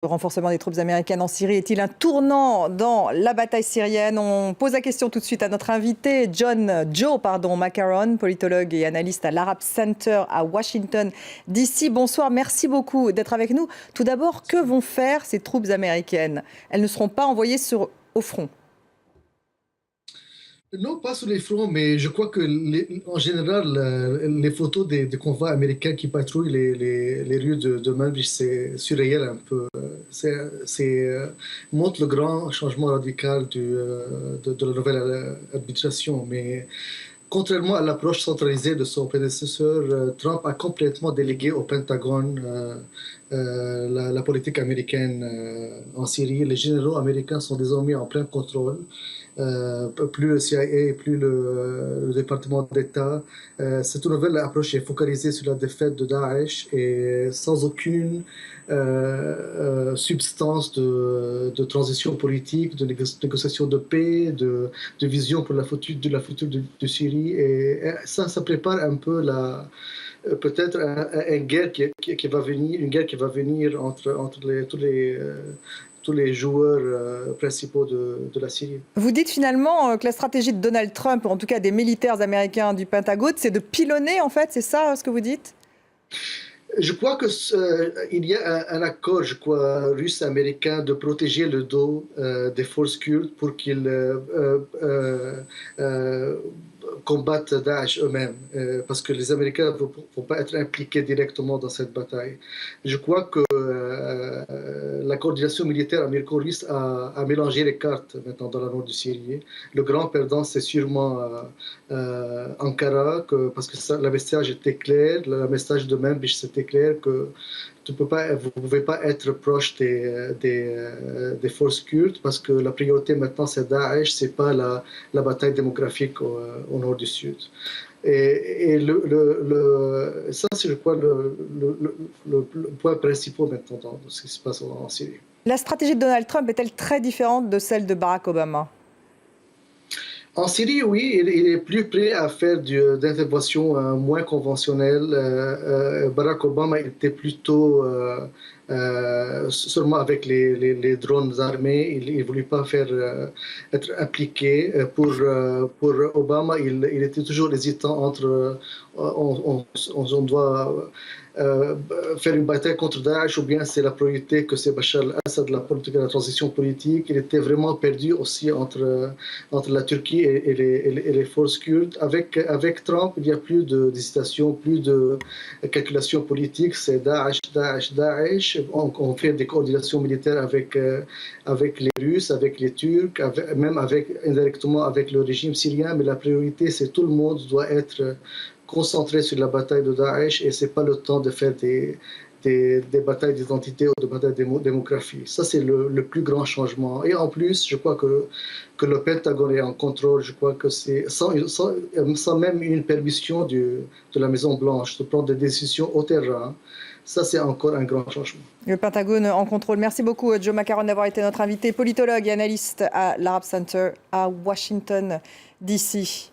Le renforcement des troupes américaines en Syrie est-il un tournant dans la bataille syrienne? On pose la question tout de suite à notre invité, Joe Macaron, politologue et analyste à l'Arab Center à Washington, D.C. Bonsoir, merci beaucoup d'être avec nous. Tout d'abord, que vont faire ces troupes américaines? Elles ne seront pas envoyées au front. Non, pas sur les fronts, mais je crois que en général, les photos des convois américains qui patrouillent les rues de Manbij, c'est surréel un peu. C'est montre le grand changement radical de la nouvelle administration. Mais contrairement à l'approche centralisée de son prédécesseur, Trump a complètement délégué au Pentagone la politique américaine en Syrie. Les généraux américains sont désormais en plein contrôle. Plus le CIA, plus le département d'État. Cette nouvelle approche est focalisée sur la défaite de Daesh et sans aucune substance de transition politique, de négociation de paix, de vision pour la future de Syrie. Et ça prépare un peu peut-être une guerre qui va venir, entre tous les joueurs principaux de la Syrie. Vous dites finalement que la stratégie de Donald Trump, ou en tout cas des militaires américains du Pentagone, c'est de pilonner en fait, c'est ça ce que vous dites? Je crois qu'il y a un accord, je crois, russe-américain de protéger le dos des forces kurdes pour qu'ils combattent Daesh eux-mêmes, parce que les Américains ne vont pas être impliqués directement dans cette bataille. Je crois que la coordination militaire américo-russe a mélangé les cartes maintenant dans la nord de Syrie. Le grand perdant, c'est sûrement Ankara, parce que le message était clair, le message de Manbij, c'était clair que vous ne pouvez pas être proche des forces kurdes parce que la priorité maintenant c'est Daesh, c'est pas la bataille démographique au nord du sud. Et ça, c'est je crois le point principal maintenant dans ce qui se passe en Syrie. La stratégie de Donald Trump est-elle très différente de celle de Barack Obama? En Syrie, oui, il est plus prêt à faire d'interventions moins conventionnelles. Barack Obama était plutôt seulement avec les drones armés. Il ne voulait pas être impliqué. Pour Obama, il était toujours hésitant entre on doit faire une bataille contre Daesh ou bien c'est la priorité que c'est Bachar al-Assad, la politique de la transition politique. Il était vraiment perdu aussi entre la Turquie et les forces kurdes. Avec Trump, il n'y a plus d'hésitation, plus de calculation politique. C'est Daesh, Daesh, Daesh. On fait des coordinations militaires avec les Russes, avec les Turcs, même indirectement avec le régime syrien. Mais la priorité, c'est tout le monde doit être concentré sur la bataille de Daesh et ce n'est pas le temps de faire des batailles d'identité ou de batailles de démographie. Ça, c'est le plus grand changement. Et en plus, je crois que le Pentagone est en contrôle. Je crois que c'est sans même une permission de la Maison-Blanche de prendre des décisions au terrain. Ça, c'est encore un grand changement. Le Pentagone en contrôle. Merci beaucoup, Joe Macaron, d'avoir été notre invité, politologue et analyste à l'Arab Center à Washington, D.C.